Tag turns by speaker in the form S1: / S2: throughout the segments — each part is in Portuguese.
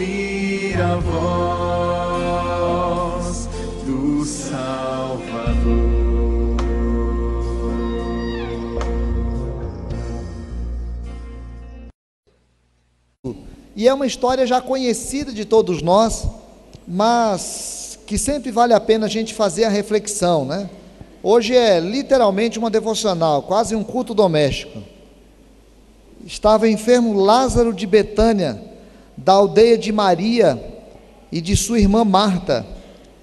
S1: ouvir a voz do Salvador.
S2: E é uma história já conhecida de todos nós, mas que sempre vale a pena a gente fazer a reflexão, né? Hoje é literalmente uma devocional, quase um culto doméstico. Estava enfermo Lázaro de Betânia, da aldeia de Maria e de sua irmã Marta.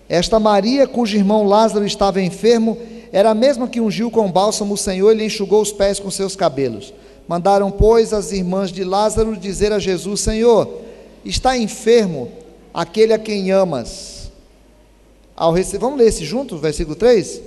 S2: Esta Maria, cujo irmão Lázaro estava enfermo, era a mesma que ungiu com bálsamo o Senhor e lhe enxugou os pés com seus cabelos. Mandaram, pois, as irmãs de Lázaro dizer a Jesus: Senhor, está enfermo aquele a quem amas. Vamos ler esse juntos, versículo 3?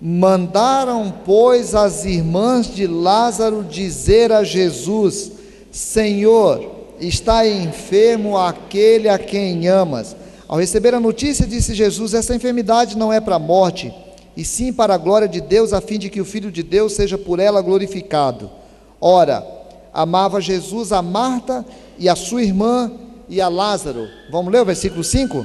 S2: Mandaram, pois, as irmãs de Lázaro dizer a Jesus: Senhor, está enfermo aquele a quem amas. Ao receber a notícia, disse Jesus: essa enfermidade não é para a morte, e sim para a glória de Deus, a fim de que o Filho de Deus seja por ela glorificado. Ora, amava Jesus a Marta e a sua irmã e a Lázaro. Vamos ler o versículo 5?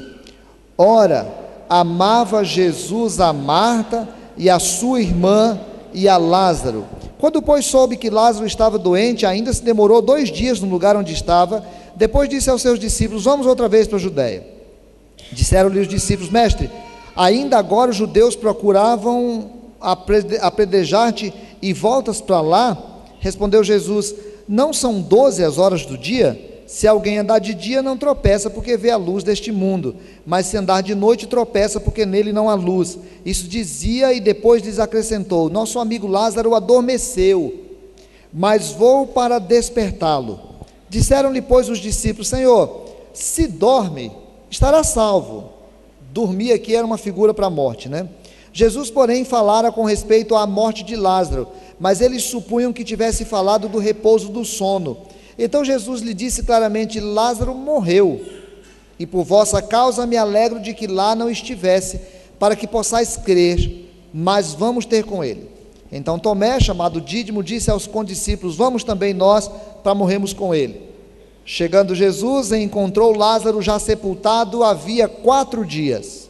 S2: Ora, amava Jesus a Marta e a sua irmã e a Lázaro. Quando, pois, soube que Lázaro estava doente, ainda se demorou 2 dias no lugar onde estava. Depois disse aos seus discípulos: vamos outra vez para a Judéia. Disseram-lhe os discípulos: mestre, ainda agora os judeus procuravam apedrejar-te e voltas para lá? Respondeu Jesus: não são 12 as horas do dia? Se alguém andar de dia, não tropeça, porque vê a luz deste mundo, mas se andar de noite, tropeça, porque nele não há luz. Isso dizia e depois lhes acrescentou: nosso amigo Lázaro adormeceu, mas vou para despertá-lo. Disseram-lhe, pois, os discípulos: Senhor, se dorme, estará salvo. Dormir aqui era uma figura para a morte, né? Jesus, porém, falara com respeito à morte de Lázaro, mas eles supunham que tivesse falado do repouso do sono. Então Jesus lhe disse claramente: Lázaro morreu, e por vossa causa me alegro de que lá não estivesse, para que possais crer, mas vamos ter com ele. Então Tomé, chamado Dídimo, disse aos condiscípulos: vamos também nós, para morrermos com ele. Chegando Jesus, encontrou Lázaro já sepultado havia 4 dias.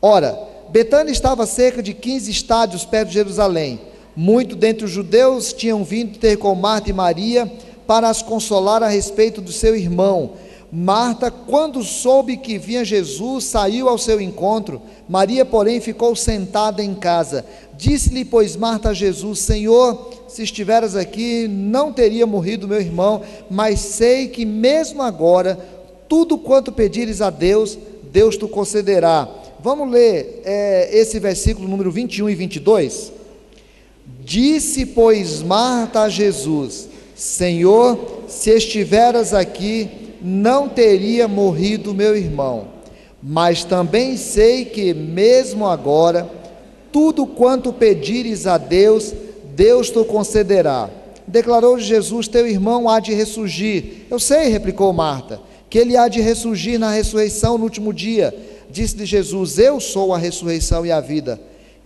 S2: Ora, Betânia estava a cerca de 15 estádios perto de Jerusalém. Muito dentre os judeus tinham vindo ter com Marta e Maria para as consolar a respeito do seu irmão. Marta, quando soube que vinha Jesus, saiu ao seu encontro. Maria, porém, ficou sentada em casa. Disse-lhe, pois, Marta a Jesus: Senhor, se estiveras aqui, não teria morrido meu irmão, mas sei que mesmo agora, tudo quanto pedires a Deus, Deus te concederá. Vamos ler esse versículo número 21 e 22? Disse, pois, Marta a Jesus: Senhor, se estiveras aqui, não teria morrido meu irmão, mas também sei que mesmo agora, tudo quanto pedires a Deus, Deus te concederá. Declarou Jesus: teu irmão há de ressurgir. Eu sei, replicou Marta, que ele há de ressurgir na ressurreição no último dia. Disse-lhe Jesus: eu sou a ressurreição e a vida.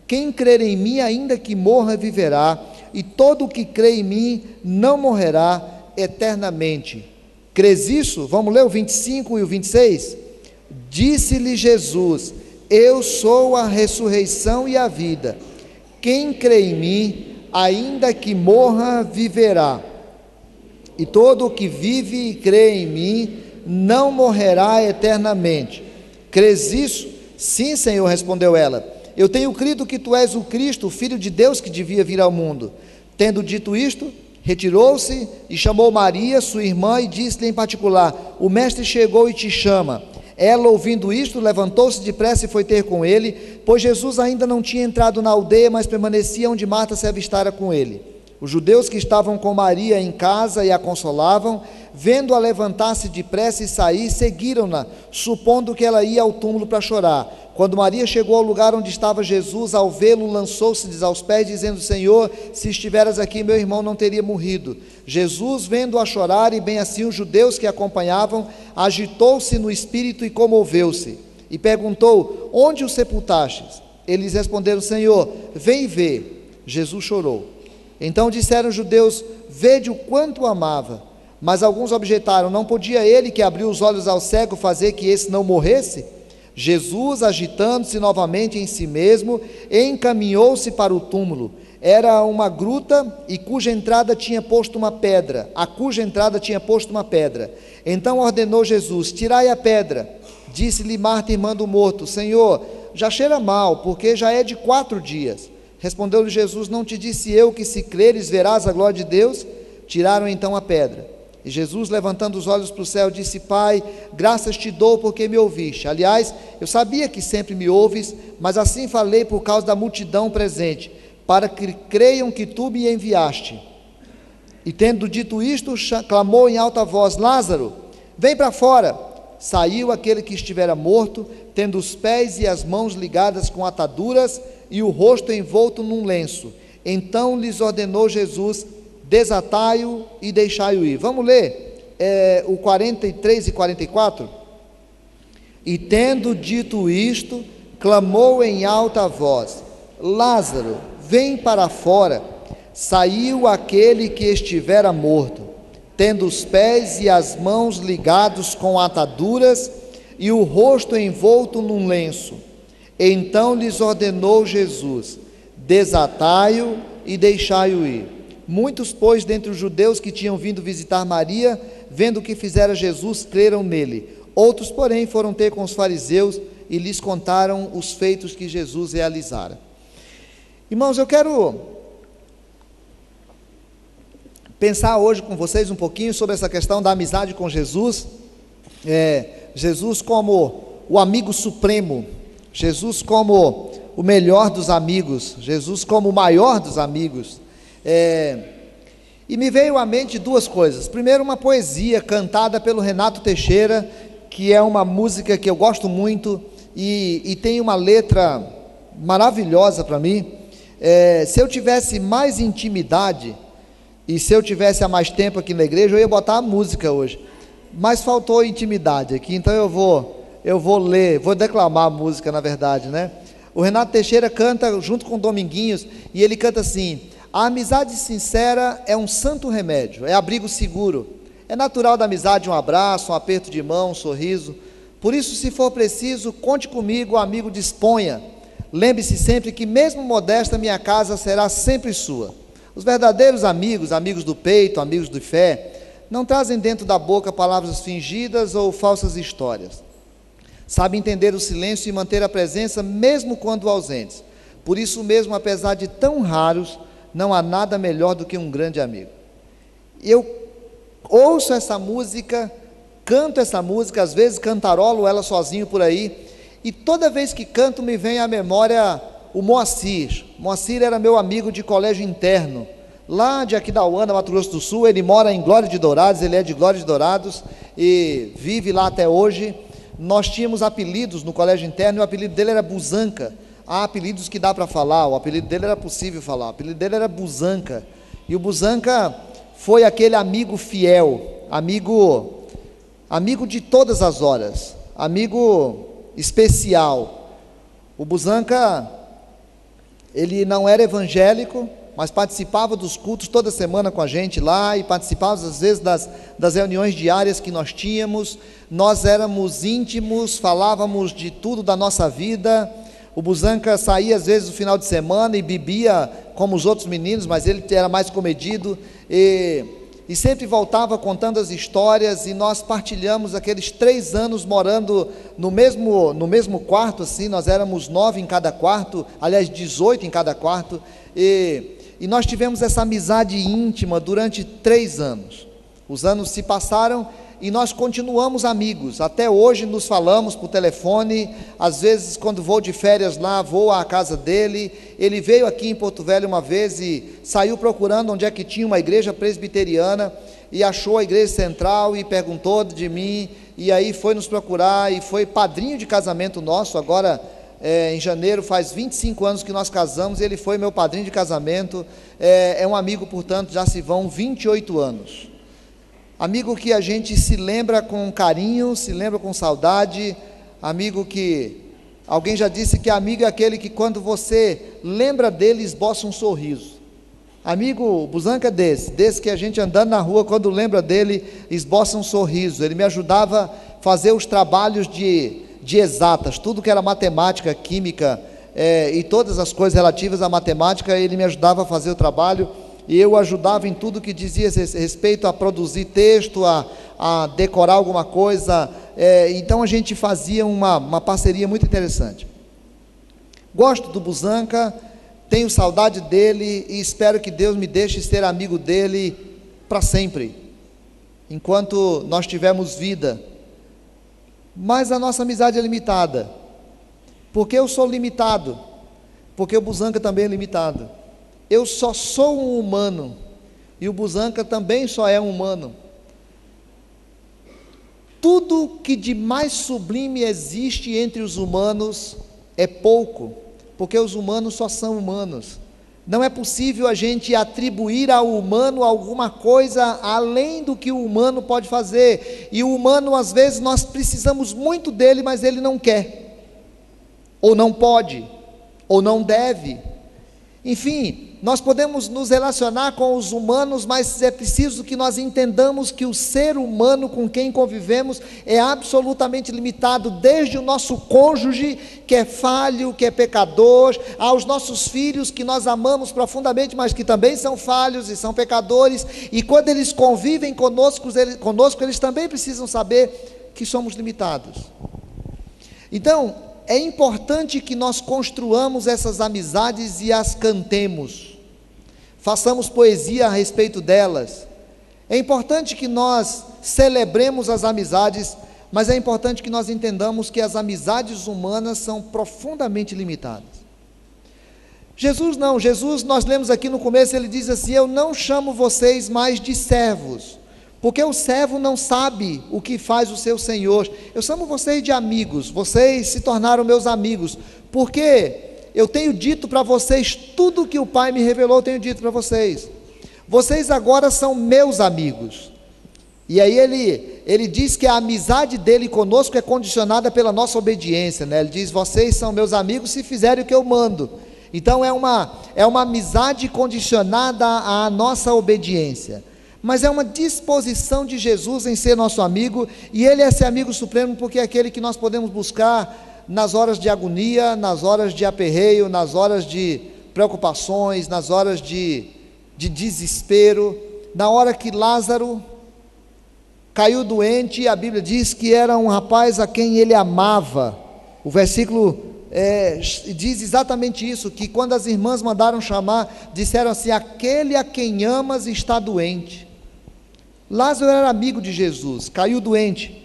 S2: Quem crer em mim, ainda que morra, viverá, e todo o que crê em mim não morrerá eternamente. Crês isso? Vamos ler o 25 e o 26? Disse-lhe Jesus: eu sou a ressurreição e a vida. Quem crê em mim, ainda que morra, viverá. E todo o que vive e crê em mim não morrerá eternamente. Crês isso? Sim, Senhor, respondeu ela. Eu tenho crido que tu és o Cristo, o Filho de Deus que devia vir ao mundo. Tendo dito isto, retirou-se e chamou Maria, sua irmã, e disse-lhe em particular: o mestre chegou e te chama. Ela, ouvindo isto, levantou-se depressa e foi ter com ele, pois Jesus ainda não tinha entrado na aldeia, mas permanecia onde Marta se avistara com ele. Os judeus que estavam com Maria em casa e a consolavam, vendo-a levantar-se depressa e sair, seguiram-na, supondo que ela ia ao túmulo para chorar. Quando Maria chegou ao lugar onde estava Jesus, ao vê-lo, lançou-se-lhes aos pés, dizendo: Senhor, se estiveras aqui, meu irmão não teria morrido. Jesus, vendo-a chorar, e bem assim os judeus que a acompanhavam, agitou-se no espírito e comoveu-se, e perguntou: onde o sepultastes? Eles responderam: Senhor, vem ver. Jesus chorou. Então disseram os judeus: vede o quanto o amava. Mas alguns objetaram: não podia ele, que abriu os olhos ao cego, fazer que esse não morresse? Jesus, agitando-se novamente em si mesmo, encaminhou-se para o túmulo. Era uma gruta e cuja entrada tinha posto uma pedra, Então ordenou Jesus: tirai a pedra. Disse-lhe Marta, irmã do morto: Senhor, já cheira mal, porque já é de 4 dias. Respondeu-lhe Jesus: não te disse eu que, se creres, verás a glória de Deus? Tiraram então a pedra. E Jesus, levantando os olhos para o céu, disse: Pai, graças te dou porque me ouviste. Aliás, eu sabia que sempre me ouves, mas assim falei por causa da multidão presente, para que creiam que tu me enviaste. E tendo dito isto, clamou em alta voz: Lázaro, vem para fora. Saiu aquele que estivera morto, tendo os pés e as mãos ligadas com ataduras e o rosto envolto num lenço. Então lhes ordenou Jesus: desatai-o e deixai-o ir. Vamos ler o 43 e 44? E tendo dito isto, clamou em alta voz: Lázaro, vem para fora. Saiu aquele que estivera morto, tendo os pés e as mãos ligados com ataduras e o rosto envolto num lenço. Então lhes ordenou Jesus: desatai-o e deixai-o ir. Muitos, pois, dentre os judeus que tinham vindo visitar Maria, vendo o que fizera Jesus, creram nele. Outros, porém, foram ter com os fariseus e lhes contaram os feitos que Jesus realizara. Irmãos, eu quero pensar hoje com vocês um pouquinho sobre essa questão da amizade com Jesus. Jesus como o amigo supremo, Jesus como o melhor dos amigos, Jesus como o maior dos amigos. E me veio à mente 2 coisas. Primeiro, uma poesia cantada pelo Renato Teixeira, que é uma música que eu gosto muito e tem uma letra maravilhosa para mim. Se eu tivesse mais intimidade e se eu tivesse há mais tempo aqui na igreja, eu ia botar a música hoje, mas faltou intimidade aqui, então eu vou ler, vou declamar a música, na verdade, né? O Renato Teixeira canta junto com o Dominguinhos, e ele canta assim: a amizade sincera é um santo remédio, é abrigo seguro, é natural da amizade um abraço, um aperto de mão, um sorriso. Por isso, se for preciso, conte comigo, amigo, disponha. Lembre-se sempre que mesmo modesta, minha casa será sempre sua. Os verdadeiros amigos, amigos do peito, amigos de fé, não trazem dentro da boca palavras fingidas ou falsas histórias. Sabem entender o silêncio e manter a presença mesmo quando ausentes. Por isso mesmo, apesar de tão raros, não há nada melhor do que um grande amigo. Eu ouço essa música, canto essa música, às vezes cantarolo ela sozinho por aí, e toda vez que canto me vem à memória o Moacir. Moacir era meu amigo de colégio interno, lá de Aquidauana, Mato Grosso do Sul. Ele mora em Glória de Dourados, ele é de Glória de Dourados e vive lá até hoje. Nós tínhamos apelidos no colégio interno, e o apelido dele era Busanca. Há apelidos que dá para falar, o apelido dele era possível falar, o apelido dele era Busanca. E o Busanca foi aquele amigo fiel, amigo de todas as horas, amigo especial. O Busanca, ele não era evangélico, mas participava dos cultos toda semana com a gente lá, e participava às vezes das reuniões diárias que nós tínhamos. Nós éramos íntimos, falávamos de tudo da nossa vida. O Busanca saía às vezes no final de semana e bebia como os outros meninos, mas ele era mais comedido, e sempre voltava contando as histórias, e nós partilhamos aqueles 3 anos morando no mesmo quarto, assim. Nós éramos 9 em cada quarto, aliás 18 em cada quarto, e nós tivemos essa amizade íntima durante 3 anos. Os anos se passaram e nós continuamos amigos, até hoje nos falamos por telefone. Às vezes, quando vou de férias lá, vou à casa dele. Ele veio aqui em Porto Velho uma vez e saiu procurando onde é que tinha uma igreja presbiteriana, e achou a igreja central e perguntou de mim, e aí foi nos procurar e foi padrinho de casamento nosso. Agora, em janeiro, faz 25 anos que nós casamos, e ele foi meu padrinho de casamento. É um amigo, portanto, já se vão 28 anos. Amigo que a gente se lembra com carinho, se lembra com saudade. Amigo que, alguém já disse que amigo é aquele que quando você lembra dele esboça um sorriso. Amigo Busanca desse que a gente andando na rua, quando lembra dele, esboça um sorriso. Ele me ajudava a fazer os trabalhos de exatas, tudo que era matemática, química, e todas as coisas relativas à matemática, ele me ajudava a fazer o trabalho, e eu ajudava em tudo que dizia respeito a produzir texto, a decorar alguma coisa, então a gente fazia uma parceria muito interessante. Gosto do Busanca, tenho saudade dele e espero que Deus me deixe ser amigo dele para sempre, enquanto nós tivermos vida. Mas a nossa amizade é limitada, porque eu sou limitado, porque o Busanca também é limitado. Eu só sou um humano, e o Busanca também só é um humano. Tudo que de mais sublime existe entre os humanos é pouco, porque os humanos só são humanos. Não é possível a gente atribuir ao humano alguma coisa além do que o humano pode fazer, e o humano, às vezes, nós precisamos muito dele, mas ele não quer, ou não pode, ou não deve. Enfim, nós podemos nos relacionar com os humanos, mas é preciso que nós entendamos que o ser humano com quem convivemos é absolutamente limitado, desde o nosso cônjuge, que é falho, que é pecador, aos nossos filhos, que nós amamos profundamente, mas que também são falhos e são pecadores, e quando eles convivem conosco, eles também precisam saber que somos limitados. Então, é importante que nós construamos essas amizades e as cantemos, façamos poesia a respeito delas. É importante que nós celebremos as amizades, mas é importante que nós entendamos que as amizades humanas são profundamente limitadas. Jesus não, Jesus, nós lemos aqui no começo, ele diz assim: eu não chamo vocês mais de servos, porque o servo não sabe o que faz o seu senhor. Eu chamo vocês de amigos, vocês se tornaram meus amigos, porque eu tenho dito para vocês tudo o que o Pai me revelou, eu tenho dito para vocês. Vocês agora são meus amigos. E aí ele diz que a amizade dele conosco é condicionada pela nossa obediência, né? Ele diz: vocês são meus amigos se fizerem o que eu mando. Então é uma amizade condicionada à nossa obediência. Mas é uma disposição de Jesus em ser nosso amigo, e ele é esse amigo supremo, porque é aquele que nós podemos buscar nas horas de agonia, nas horas de aperreio, nas horas de preocupações, nas horas de desespero. Na hora que Lázaro caiu doente, a Bíblia diz que era um rapaz a quem ele amava. O versículo diz exatamente isso, que quando as irmãs mandaram chamar, disseram assim: aquele a quem amas está doente. Lázaro era amigo de Jesus, caiu doente.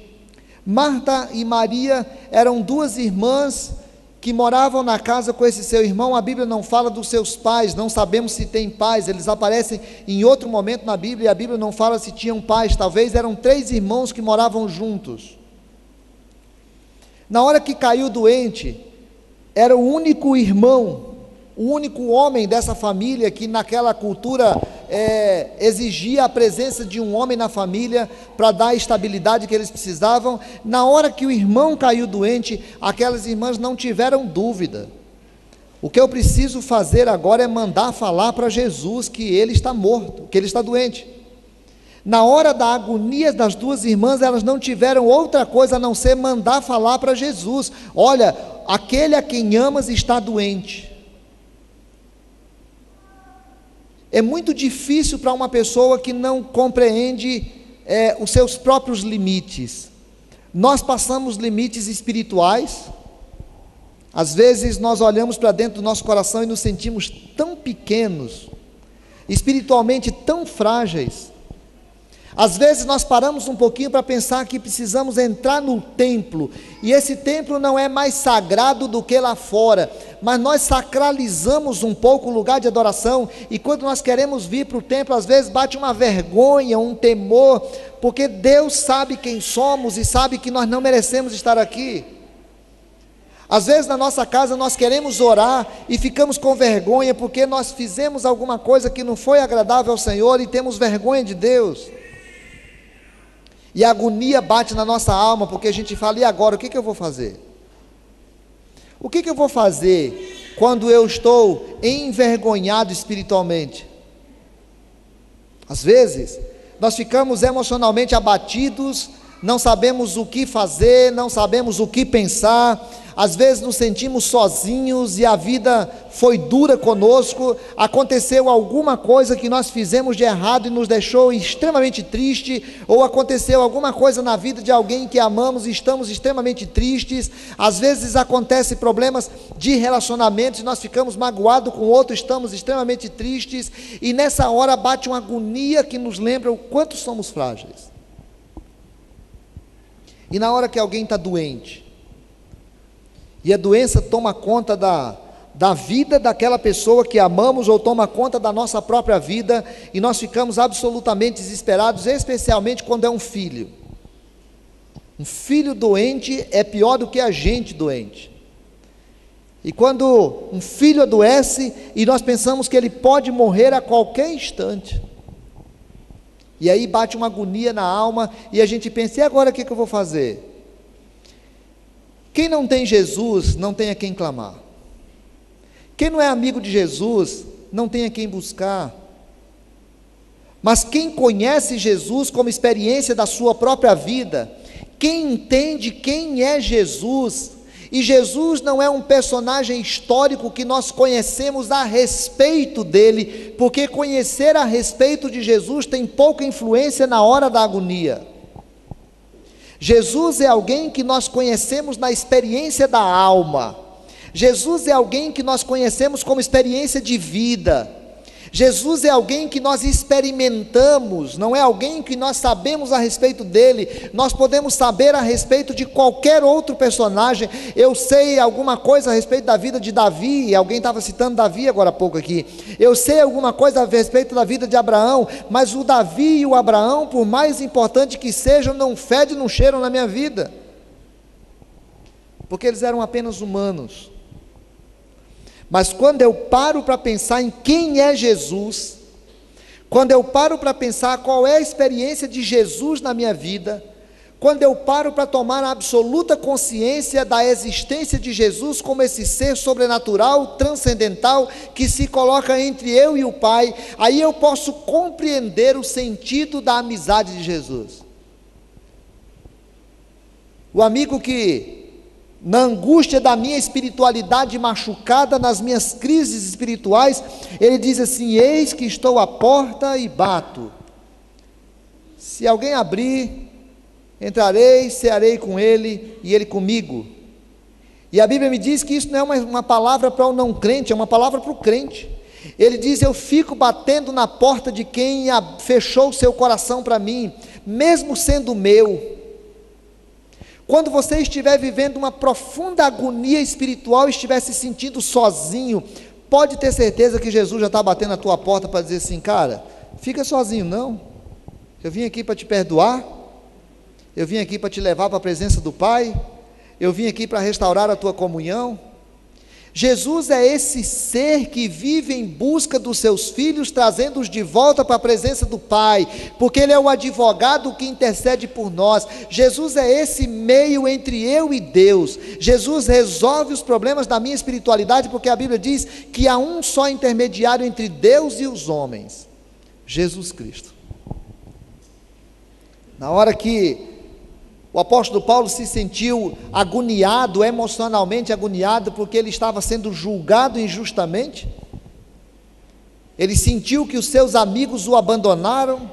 S2: Marta e Maria eram duas irmãs que moravam na casa com esse seu irmão. A Bíblia não fala dos seus pais, não sabemos se tem pais, eles aparecem em outro momento na Bíblia, e a Bíblia não fala se tinham pais. Talvez eram 3 irmãos que moravam juntos. Na hora que caiu doente, era o único irmão, o único homem dessa família, que naquela cultura exigia a presença de um homem na família para dar a estabilidade que eles precisavam. Na hora que o irmão caiu doente, aquelas irmãs não tiveram dúvida: o que eu preciso fazer agora é mandar falar para Jesus que ele está morto, que ele está doente. Na hora da agonia das duas irmãs, elas não tiveram outra coisa a não ser mandar falar para Jesus: olha, aquele a quem amas está doente. É muito difícil para uma pessoa que não compreende os seus próprios limites. Nós passamos limites espirituais. Às vezes nós olhamos para dentro do nosso coração e nos sentimos tão pequenos, espiritualmente tão frágeis. Às vezes nós paramos um pouquinho para pensar que precisamos entrar no templo, e esse templo não é mais sagrado do que lá fora, mas nós sacralizamos um pouco o lugar de adoração, e quando nós queremos vir para o templo, às vezes bate uma vergonha, um temor, porque Deus sabe quem somos e sabe que nós não merecemos estar aqui. Às vezes na nossa casa nós queremos orar e ficamos com vergonha, porque nós fizemos alguma coisa que não foi agradável ao Senhor e temos vergonha de Deus. E a agonia bate na nossa alma, porque a gente fala: e agora, o que eu vou fazer? O que eu vou fazer quando eu estou envergonhado espiritualmente? Às vezes, nós ficamos emocionalmente abatidos, não sabemos o que fazer, não sabemos o que pensar, às vezes nos sentimos sozinhos e a vida foi dura conosco, aconteceu alguma coisa que nós fizemos de errado e nos deixou extremamente triste, ou aconteceu alguma coisa na vida de alguém que amamos e estamos extremamente tristes. Às vezes acontecem problemas de relacionamentos e nós ficamos magoados com o outro, estamos extremamente tristes, e nessa hora bate uma agonia que nos lembra o quanto somos frágeis. E na hora que alguém está doente, e a doença toma conta da vida daquela pessoa que amamos, ou toma conta da nossa própria vida, e nós ficamos absolutamente desesperados, especialmente quando é um filho. Um filho doente é pior do que a gente doente. E quando um filho adoece, e nós pensamos que ele pode morrer a qualquer instante, e aí bate uma agonia na alma, e a gente pensa, e agora o que eu vou fazer? Quem não tem Jesus, não tem a quem clamar. Quem não é amigo de Jesus, não tem a quem buscar. Mas quem conhece Jesus como experiência da sua própria vida, quem entende quem é Jesus, e Jesus não é um personagem histórico que nós conhecemos a respeito dele, porque conhecer a respeito de Jesus tem pouca influência na hora da agonia. Jesus é alguém que nós conhecemos na experiência da alma. Jesus é alguém que nós conhecemos como experiência de vida. Jesus é alguém que nós experimentamos, não é alguém que nós sabemos a respeito dele. Nós podemos saber a respeito de qualquer outro personagem. Eu sei alguma coisa a respeito da vida de Davi, e alguém estava citando Davi agora há pouco aqui. Eu sei alguma coisa a respeito da vida de Abraão, mas o Davi e o Abraão, por mais importante que sejam, não fedem, não cheiram na minha vida, porque eles eram apenas humanos. Mas quando eu paro para pensar em quem é Jesus, quando eu paro para pensar qual é a experiência de Jesus na minha vida, quando eu paro para tomar a absoluta consciência da existência de Jesus como esse ser sobrenatural, transcendental, que se coloca entre eu e o Pai, aí eu posso compreender o sentido da amizade de Jesus. O amigo que, na angústia da minha espiritualidade machucada, nas minhas crises espirituais, ele diz assim: eis que estou à porta e bato, se alguém abrir, entrarei, cearei com ele e ele comigo. E a Bíblia me diz que isso não é uma palavra para o não crente, é uma palavra para o crente. Ele diz: eu fico batendo na porta de quem fechou o seu coração para mim, mesmo sendo meu. Quando você estiver vivendo uma profunda agonia espiritual, estiver se sentindo sozinho, pode ter certeza que Jesus já está batendo na tua porta para dizer assim: cara, fica sozinho não, eu vim aqui para te perdoar, eu vim aqui para te levar para a presença do Pai, eu vim aqui para restaurar a tua comunhão. Jesus é esse ser que vive em busca dos seus filhos, trazendo-os de volta para a presença do Pai, porque Ele é o advogado que intercede por nós. Jesus é esse meio entre eu e Deus. Jesus resolve os problemas da minha espiritualidade, porque a Bíblia diz que há um só intermediário entre Deus e os homens: Jesus Cristo. Na hora que o apóstolo Paulo se sentiu agoniado, emocionalmente agoniado, porque ele estava sendo julgado injustamente, ele sentiu que os seus amigos o abandonaram,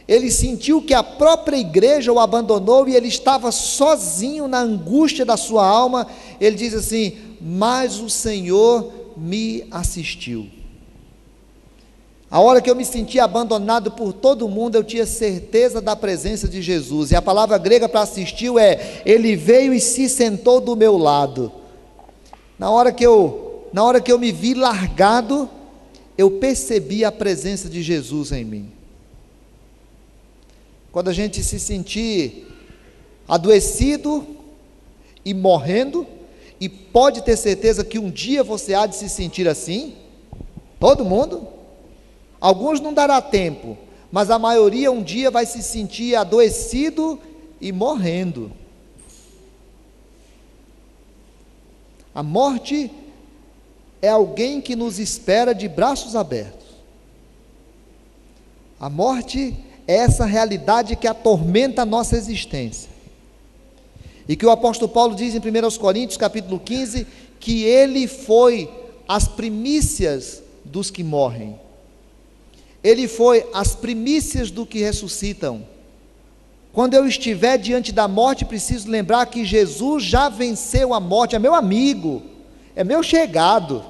S2: ele sentiu que a própria igreja o abandonou, e ele estava sozinho na angústia da sua alma. Ele diz assim: mas o Senhor me assistiu. A hora que eu me senti abandonado por todo mundo, eu tinha certeza da presença de Jesus, e a palavra grega para assistiu é: ele veio e se sentou do meu lado. Na hora que eu me vi largado, eu percebi a presença de Jesus em mim. Quando a gente se sentir adoecido e morrendo, e pode ter certeza que um dia você há de se sentir assim, todo mundo. Alguns não dará tempo, mas a maioria um dia vai se sentir adoecido e morrendo. A morte é alguém que nos espera de braços abertos. A morte é essa realidade que atormenta a nossa existência. E que o apóstolo Paulo diz em 1 Coríntios, capítulo 15, que ele foi as primícias dos que morrem. Ele foi as primícias do que ressuscitam. Quando eu estiver diante da morte, preciso lembrar que Jesus já venceu a morte, é meu amigo, é meu chegado.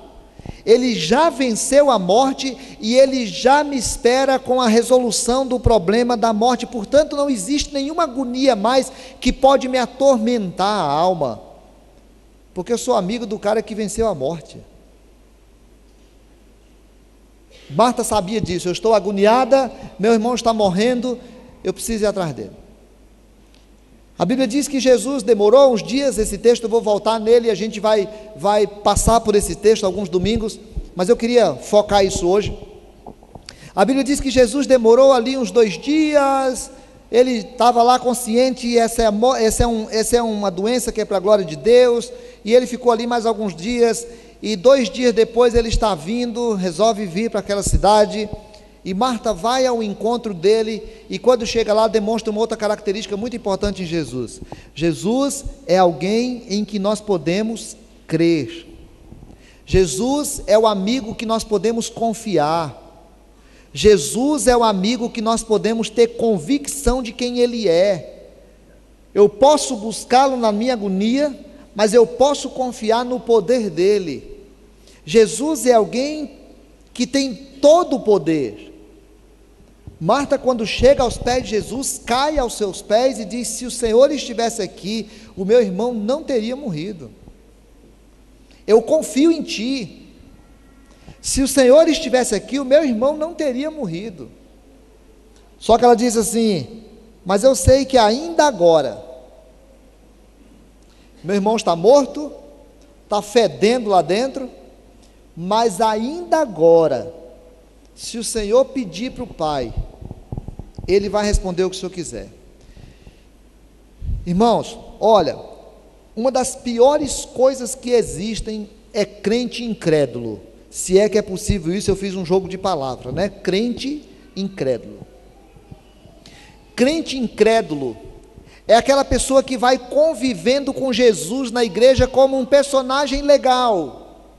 S2: Ele já venceu a morte e ele já me espera com a resolução do problema da morte. Portanto, não existe nenhuma agonia mais que pode me atormentar a alma, porque eu sou amigo do cara que venceu a morte. Marta sabia disso. Eu estou agoniada, meu irmão está morrendo, eu preciso ir atrás dele. A Bíblia diz que Jesus demorou uns dias. Esse texto eu vou voltar nele e a gente vai passar por esse texto alguns domingos, mas eu queria focar isso hoje. A Bíblia diz que Jesus demorou ali uns 2 dias, ele estava lá consciente, e essa é uma doença que é para a glória de Deus, e ele ficou ali mais alguns dias, e 2 dias depois ele está vindo, resolve vir para aquela cidade, e Marta vai ao encontro dele, e quando chega lá demonstra uma outra característica muito importante em Jesus. Jesus é alguém em que nós podemos crer. Jesus é o amigo que nós podemos confiar. Jesus é o amigo que nós podemos ter convicção de quem ele é. Eu posso buscá-lo na minha agonia, mas eu posso confiar no poder dele. Jesus é alguém que tem todo o poder. Marta, quando chega aos pés de Jesus, cai aos seus pés e diz: se o Senhor estivesse aqui, o meu irmão não teria morrido. Eu confio em ti. Se o Senhor estivesse aqui, o meu irmão não teria morrido. Só que ela diz assim: mas eu sei que ainda agora, meu irmão está morto, está fedendo lá dentro, mas ainda agora, se o Senhor pedir para o Pai, Ele vai responder o que o Senhor quiser. Irmãos, olha, uma das piores coisas que existem é crente incrédulo. Se é que é possível isso, eu fiz um jogo de palavras, né? Crente incrédulo. Crente incrédulo é aquela pessoa que vai convivendo com Jesus na igreja como um personagem legal,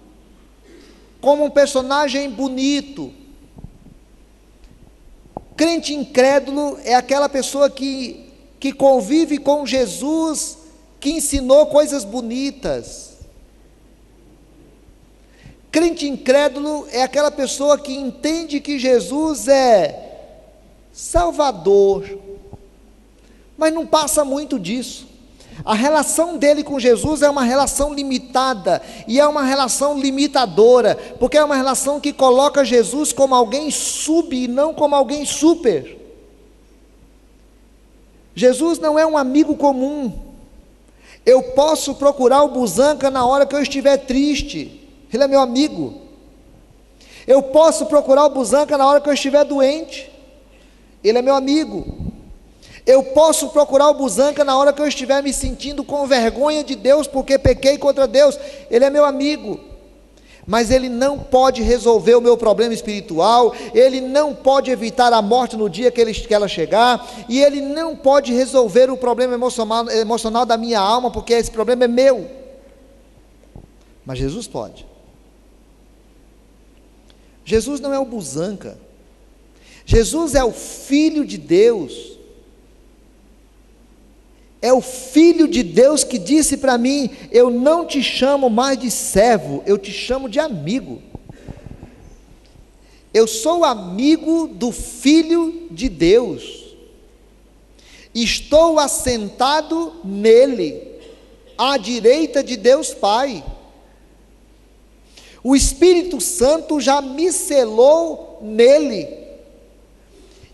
S2: como um personagem bonito. Crente incrédulo é aquela pessoa que convive com Jesus, que ensinou coisas bonitas. Crente incrédulo é aquela pessoa que entende que Jesus é Salvador, mas não passa muito disso. A relação dele com Jesus é uma relação limitada, e é uma relação limitadora, porque é uma relação que coloca Jesus como alguém sub e não como alguém super. Jesus não é um amigo comum. Eu posso procurar o Busanca na hora que eu estiver triste, ele é meu amigo. Eu posso procurar o Busanca na hora que eu estiver doente, ele é meu amigo. Eu posso procurar o Busanca na hora que eu estiver me sentindo com vergonha de Deus, porque pequei contra Deus, ele é meu amigo. Mas ele não pode resolver o meu problema espiritual, ele não pode evitar a morte no dia que ela chegar, e ele não pode resolver o problema emocional da minha alma, porque esse problema é meu. Mas Jesus pode. Jesus não é o Busanca. Jesus é o Filho de Deus. É o Filho de Deus que disse para mim: eu não te chamo mais de servo, eu te chamo de amigo. Eu sou amigo do Filho de Deus. Estou assentado nele, à direita de Deus Pai. O Espírito Santo já me selou nele.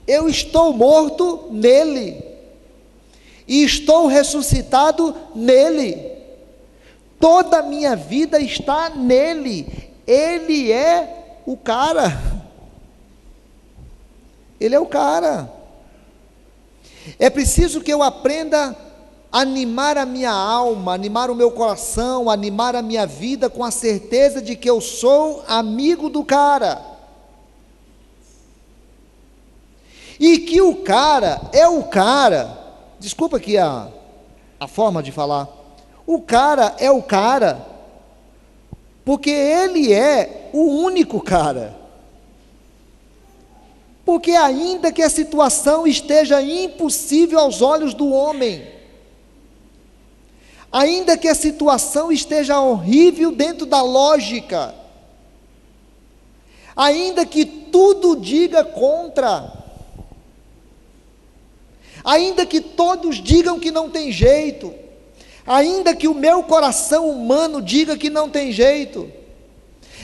S2: Eu estou morto nele. E estou ressuscitado nele. Toda a minha vida está nele. Ele é o cara. Ele é o cara. É preciso que eu aprenda a animar a minha alma, animar o meu coração, animar a minha vida com a certeza de que eu sou amigo do cara. e que o cara é o cara, desculpa aqui a forma de falar, o cara é o cara, porque ele é o único cara. Porque ainda que a situação esteja impossível aos olhos do homem, ainda que a situação esteja horrível dentro da lógica, ainda que tudo diga contra, ainda que todos digam que não tem jeito, ainda que o meu coração humano diga que não tem jeito,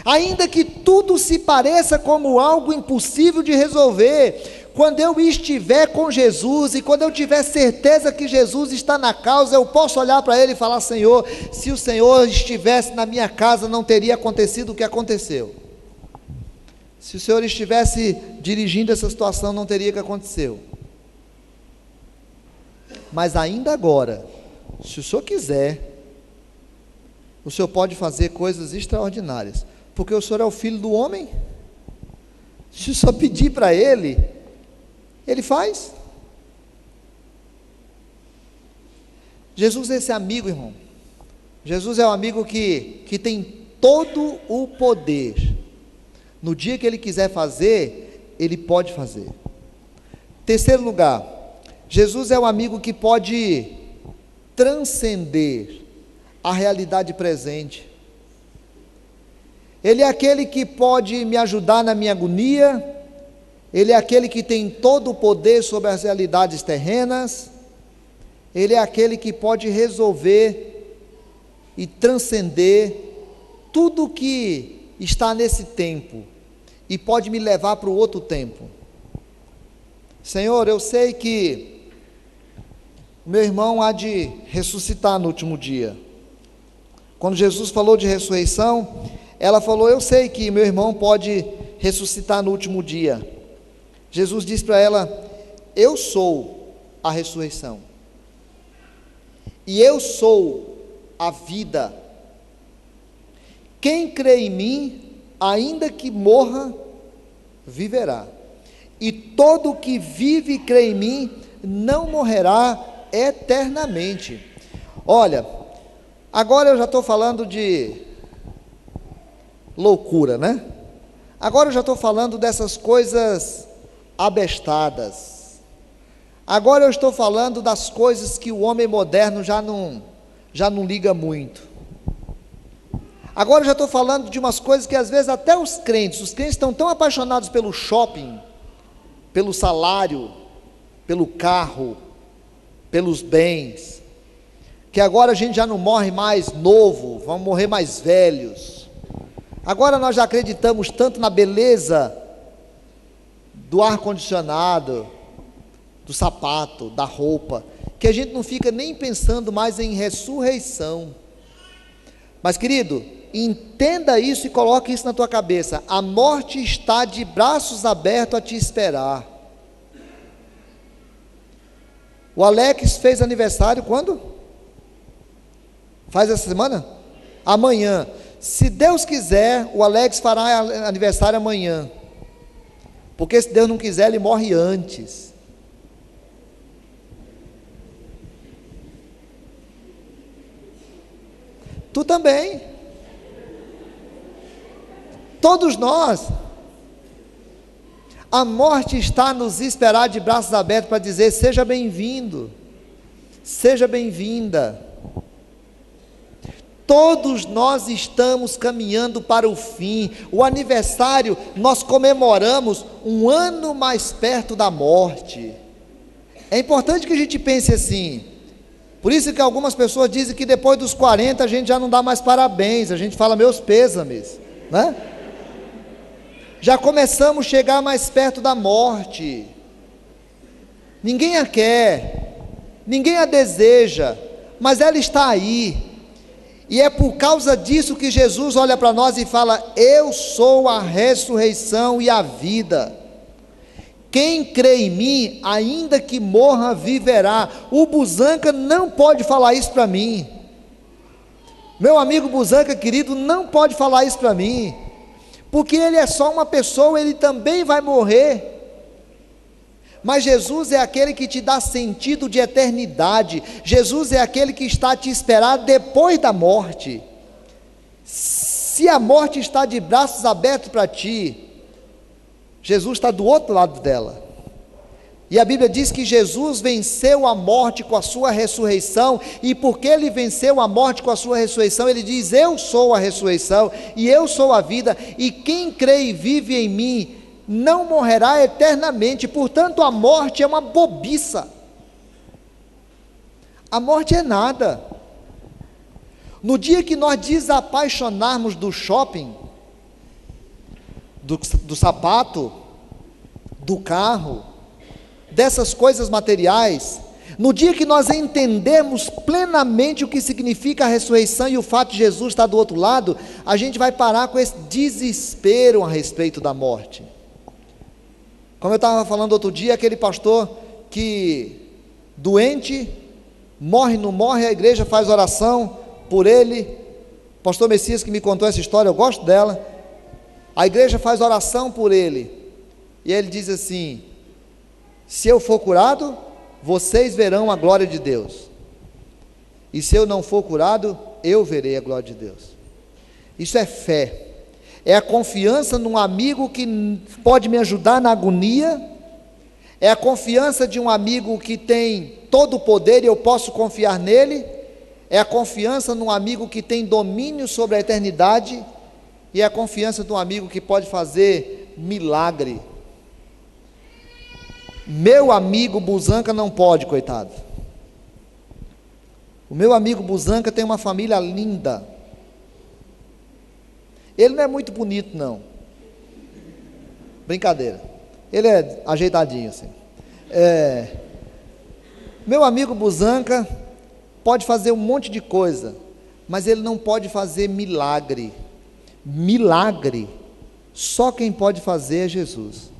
S2: ainda que tudo se pareça como algo impossível de resolver, quando eu estiver com Jesus e quando eu tiver certeza que Jesus está na causa, eu posso olhar para Ele e falar: Senhor, se o Senhor estivesse na minha casa, não teria acontecido o que aconteceu. Se o Senhor estivesse dirigindo essa situação, não teria o que aconteceu. Mas ainda agora, se o Senhor quiser, o Senhor pode fazer coisas extraordinárias, porque o Senhor é o Filho do homem. Se o Senhor pedir para Ele, Ele faz. Jesus é esse amigo, irmão. Jesus é o amigo que tem todo o poder. No dia que Ele quiser fazer, Ele pode fazer. Terceiro lugar, Jesus é o amigo que pode transcender a realidade presente. Ele é aquele que pode me ajudar na minha agonia, Ele é aquele que tem todo o poder sobre as realidades terrenas, Ele é aquele que pode resolver e transcender tudo que está nesse tempo, e pode me levar para o outro tempo. Senhor, eu sei que meu irmão há de ressuscitar no último dia. Quando Jesus falou de ressurreição, ela falou: eu sei que meu irmão pode ressuscitar no último dia. Jesus disse para ela: eu sou a ressurreição, e eu sou a vida. Quem crê em mim, ainda que morra, viverá. E todo que vive e crê em mim, não morrerá eternamente. Olha, agora eu já estou falando de loucura, né? Agora eu já estou falando dessas coisas abestadas. Agora eu estou falando das coisas que o homem moderno já não liga muito. Agora eu já estou falando de umas coisas que às vezes até os crentes estão tão apaixonados pelo shopping, pelo salário, pelo carro, pelos bens, que agora a gente já não morre mais novo, vamos morrer mais velhos. Agora nós já acreditamos tanto na beleza do ar-condicionado, do sapato, da roupa, que a gente não fica nem pensando mais em ressurreição. Mas, querido, entenda isso e coloque isso na tua cabeça: a morte está de braços abertos a te esperar. O Alex fez aniversário quando? Faz essa semana? Amanhã. Se Deus quiser, o Alex fará aniversário amanhã, porque se Deus não quiser, ele morre antes. Tu também. Todos nós. A morte está a nos esperar de braços abertos para dizer: seja bem-vindo, seja bem-vinda. Todos nós estamos caminhando para o fim. O aniversário nós comemoramos um ano mais perto da morte. É importante que a gente pense assim. Por isso que algumas pessoas dizem que depois dos 40 a gente já não dá mais parabéns, a gente fala meus pêsames, né? Já começamos a chegar mais perto da morte. Ninguém a quer, ninguém a deseja, mas ela está aí. E é por causa disso que Jesus olha para nós e fala: eu sou a ressurreição e a vida. Quem crê em mim, ainda que morra, viverá. O Busanca não pode falar isso para mim. Meu amigo Busanca querido não pode falar isso para mim, porque ele é só uma pessoa, ele também vai morrer. Mas Jesus é aquele que te dá sentido de eternidade. Jesus é aquele que está a te esperar depois da morte. Se a morte está de braços abertos para ti, Jesus está do outro lado dela. E a Bíblia diz que Jesus venceu a morte com a sua ressurreição, e porque ele venceu a morte com a sua ressurreição, ele diz: eu sou a ressurreição, e eu sou a vida, e quem crê e vive em mim, não morrerá eternamente. Portanto, a morte é uma bobiça, a morte é nada. No dia que nós desapaixonarmos do shopping, do sapato, do carro, dessas coisas materiais, no dia que nós entendermos plenamente o que significa a ressurreição e o fato de Jesus estar do outro lado, a gente vai parar com esse desespero a respeito da morte. Como eu estava falando outro dia, aquele pastor que doente, morre, não morre, a igreja faz oração por ele, pastor Messias que me contou essa história, eu gosto dela, a igreja faz oração por ele, e ele diz assim: se eu for curado, vocês verão a glória de Deus, e se eu não for curado, eu verei a glória de Deus. Isso é fé, é a confiança num amigo que pode me ajudar na agonia, é a confiança de um amigo que tem todo o poder e eu posso confiar nele, é a confiança num amigo que tem domínio sobre a eternidade, e é a confiança de um amigo que pode fazer milagre. Meu amigo Busanca não pode, coitado. O meu amigo Busanca tem uma família linda. Ele não é muito bonito, não. Brincadeira. Ele é ajeitadinho assim. Meu amigo Busanca pode fazer um monte de coisa, mas ele não pode fazer milagre. Milagre, só quem pode fazer é Jesus.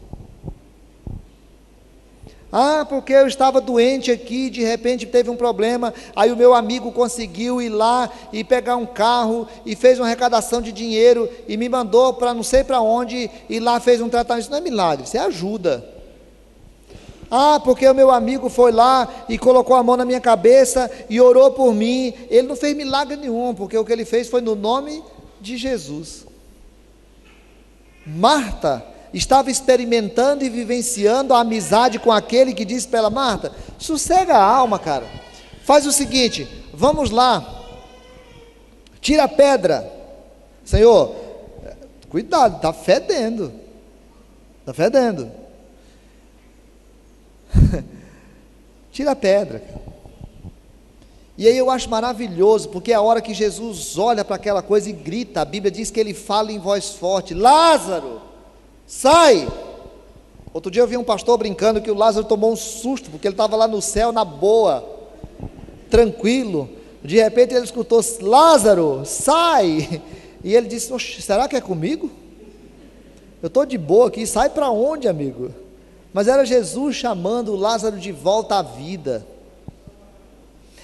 S2: Ah, porque eu estava doente aqui, de repente teve um problema, aí o meu amigo conseguiu ir lá e pegar um carro, e fez uma arrecadação de dinheiro, e me mandou para não sei para onde, e lá fez um tratamento. Isso não é milagre, isso é ajuda. Ah, porque o meu amigo foi lá e colocou a mão na minha cabeça e orou por mim. Ele não fez milagre nenhum, porque o que ele fez foi no nome de Jesus. Marta estava experimentando e vivenciando a amizade com aquele que disse para ela: Marta, sossega a alma, cara, faz o seguinte, vamos lá, tira a pedra. Senhor, cuidado, está fedendo, tira a pedra. E aí eu acho maravilhoso, porque é a hora que Jesus olha para aquela coisa e grita, a Bíblia diz que ele fala em voz forte: Lázaro, sai! Outro dia eu vi um pastor brincando que o Lázaro tomou um susto, porque ele estava lá no céu, na boa, tranquilo, de repente ele escutou: Lázaro, sai! E ele disse: oxe, será que é comigo? Eu estou de boa aqui, sai para onde, amigo? Mas era Jesus chamando o Lázaro de volta à vida,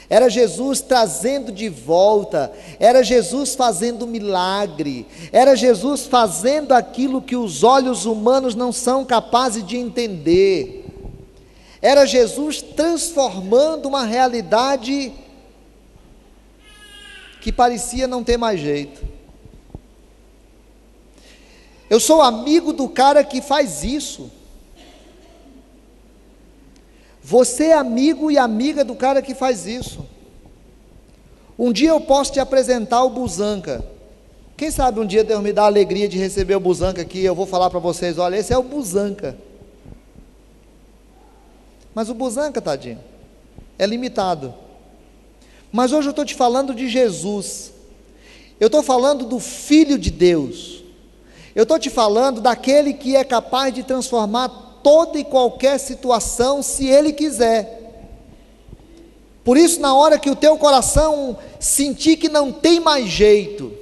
S2: era Jesus trazendo de volta, era Jesus fazendo milagre, era Jesus fazendo aquilo que os olhos humanos não são capazes de entender, era Jesus transformando uma realidade que parecia não ter mais jeito. Eu sou amigo do cara que faz isso. Você é amigo e amiga do cara que faz isso. Um dia eu posso te apresentar o Busanca. Quem sabe um dia Deus me dá a alegria de receber o Busanca aqui, eu vou falar para vocês: olha, esse é o Busanca. Mas o Busanca, tadinho, é limitado. Mas hoje eu estou te falando de Jesus. Eu estou falando do Filho de Deus. Eu estou te falando daquele que é capaz de transformar toda e qualquer situação, se Ele quiser. Por isso, na hora que o teu coração sentir que não tem mais jeito,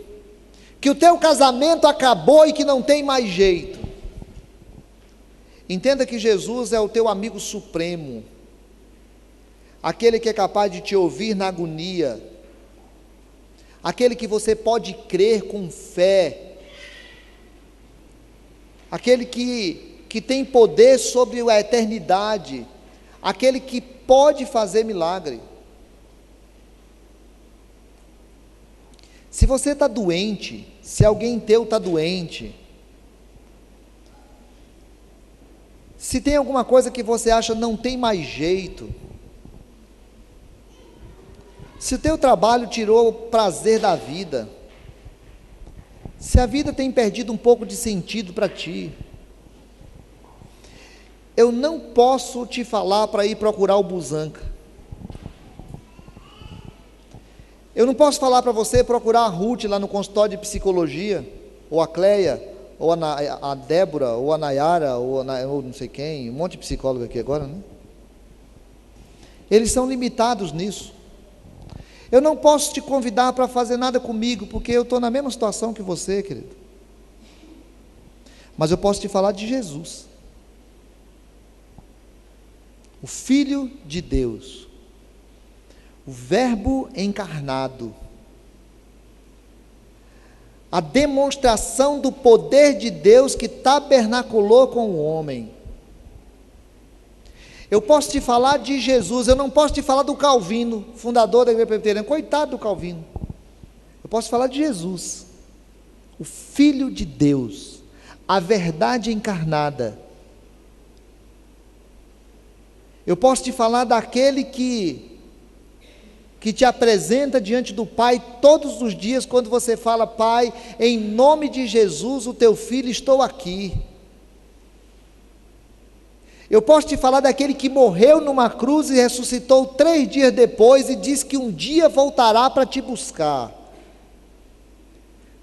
S2: que o teu casamento acabou e que não tem mais jeito, entenda que Jesus é o teu amigo supremo, aquele que é capaz de te ouvir na agonia, aquele que você pode crer com fé, aquele que que tem poder sobre a eternidade, aquele que pode fazer milagre. Se você está doente, se alguém teu está doente, se tem alguma coisa que você acha não tem mais jeito, se o teu trabalho tirou o prazer da vida, se a vida tem perdido um pouco de sentido para ti, eu não posso te falar para ir procurar o Busanca. Eu não posso falar para você procurar a Ruth lá no consultório de psicologia, ou a Cleia, ou a Débora, ou a Nayara, ou não sei quem, um monte de psicólogo aqui agora, né? Eles são limitados nisso. Eu não posso te convidar para fazer nada comigo, porque eu estou na mesma situação que você, querido. Mas eu posso te falar de Jesus, o Filho de Deus, o Verbo encarnado, a demonstração do poder de Deus que tabernaculou com o homem. Eu posso te falar de Jesus, eu não posso te falar do Calvino, fundador da Igreja Presbiteriana, coitado do Calvino. Eu posso falar de Jesus, o Filho de Deus, a verdade encarnada. Eu posso te falar daquele que te apresenta diante do Pai todos os dias, quando você fala: Pai, em nome de Jesus, o teu filho, estou aqui. Eu posso te falar daquele que morreu numa cruz e ressuscitou 3 dias depois e disse que um dia voltará para te buscar.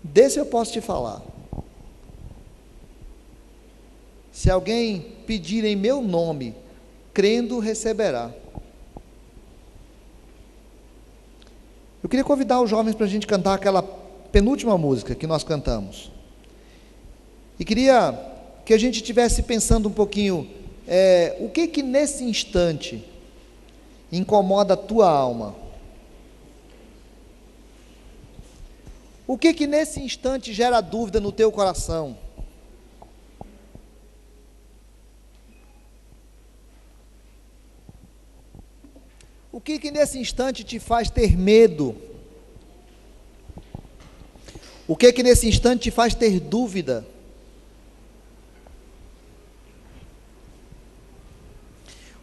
S2: Desse eu posso te falar. Se alguém pedir em meu nome, crendo, receberá. Eu queria convidar os jovens para a gente cantar aquela penúltima música que nós cantamos. E queria que a gente estivesse pensando um pouquinho, o que nesse instante incomoda a tua alma? O que nesse instante gera dúvida no teu coração? O que nesse instante te faz ter medo? O que nesse instante te faz ter dúvida?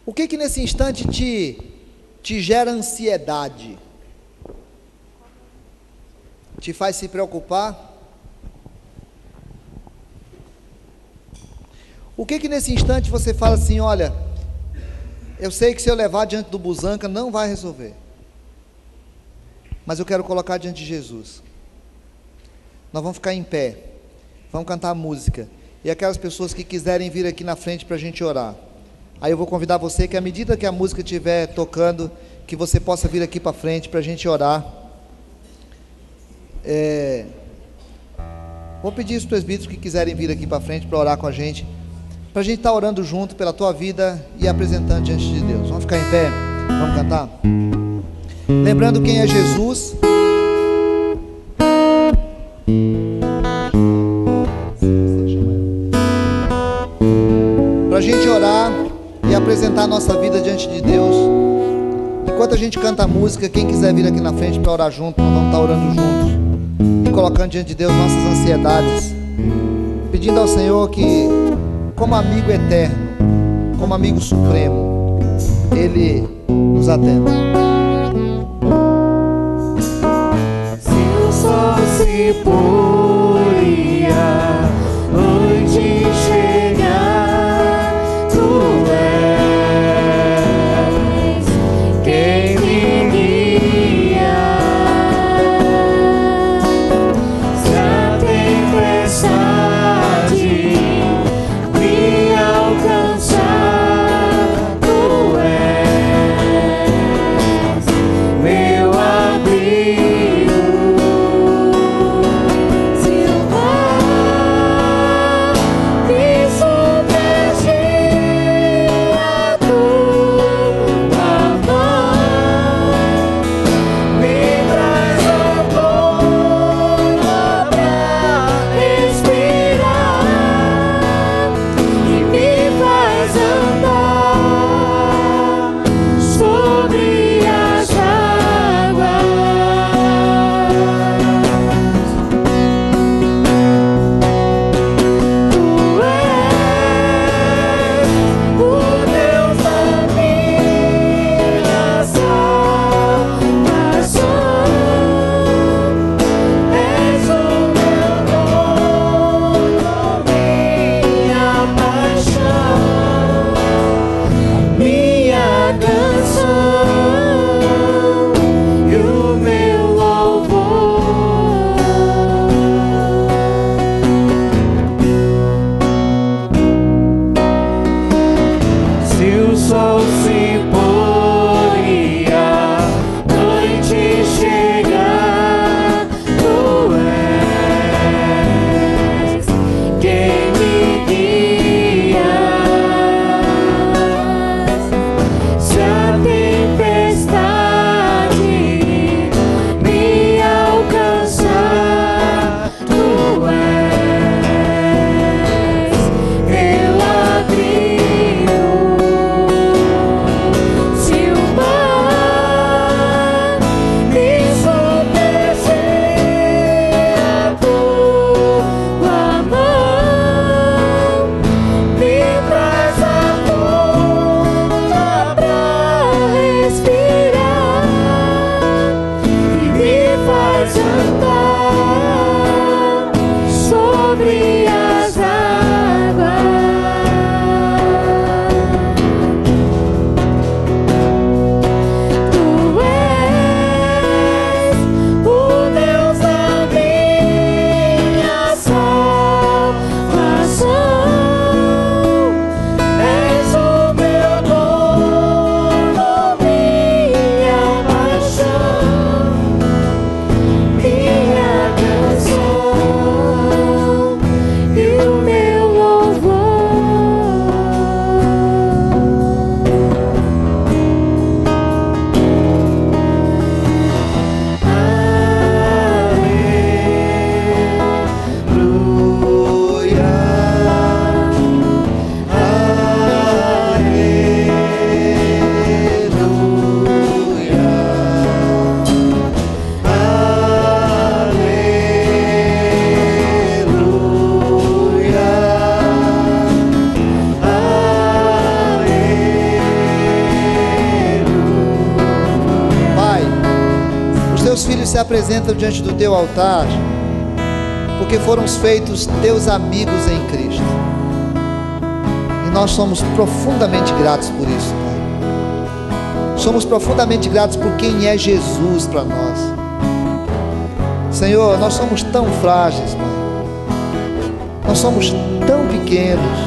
S2: O que nesse instante te gera ansiedade? Te faz se preocupar? O que nesse instante você fala assim: olha, eu sei que se eu levar diante do Busanca não vai resolver, mas eu quero colocar diante de Jesus. Nós vamos ficar em pé, vamos cantar música, e aquelas pessoas que quiserem vir aqui na frente para a gente orar, aí eu vou convidar você que à medida que a música estiver tocando, que você possa vir aqui para frente para a gente orar. Vou pedir os presbíteros que quiserem vir aqui para frente para orar com a gente estar orando junto pela tua vida e apresentando diante de Deus. Vamos ficar em pé, vamos cantar? Lembrando quem é Jesus. Para a gente orar e apresentar a nossa vida diante de Deus. Enquanto a gente canta a música, quem quiser vir aqui na frente para orar junto, nós vamos estar orando juntos e colocando diante de Deus nossas ansiedades, pedindo ao Senhor que, como amigo eterno, como amigo supremo, Ele nos atenda.
S1: Se o sol se poria, noite chegar, tu és quem me guia. Se a tempestade me alcançar, tu és meu abrigo. Se andar sobre as águas. Tu és o Deus da minha salvação. És o meu dono, minha paixão, minha canção e o meu louvor.
S2: Pai, os teus filhos se apresentam diante do teu altar porque foram feitos teus amigos em Cristo. E nós somos profundamente gratos por isso, Pai. Somos profundamente gratos por quem é Jesus para nós. Senhor, nós somos tão frágeis, Pai. Nós somos tão pequenos.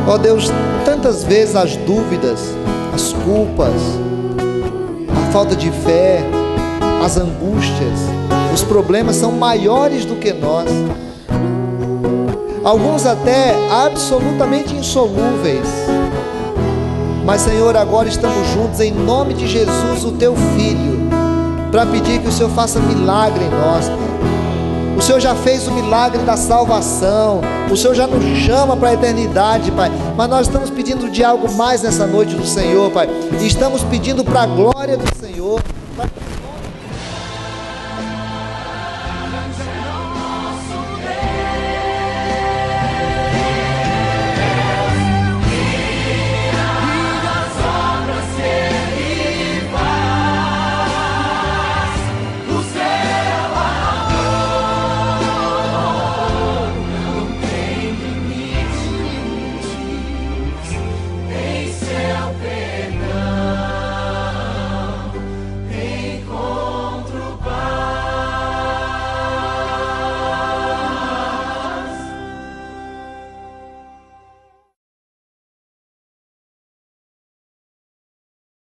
S2: Ó Deus, tantas vezes as dúvidas, as culpas, a falta de fé, as angústias, os problemas são maiores do que nós. Alguns até absolutamente insolúveis. Mas, Senhor, agora estamos juntos em nome de Jesus, o Teu Filho, para pedir que o Senhor faça milagre em nós, Pai. O Senhor já fez o milagre da salvação. O Senhor já nos chama para a eternidade, Pai. Mas nós estamos pedindo de algo mais nessa noite do Senhor, Pai. E estamos pedindo para a glória do Senhor, para que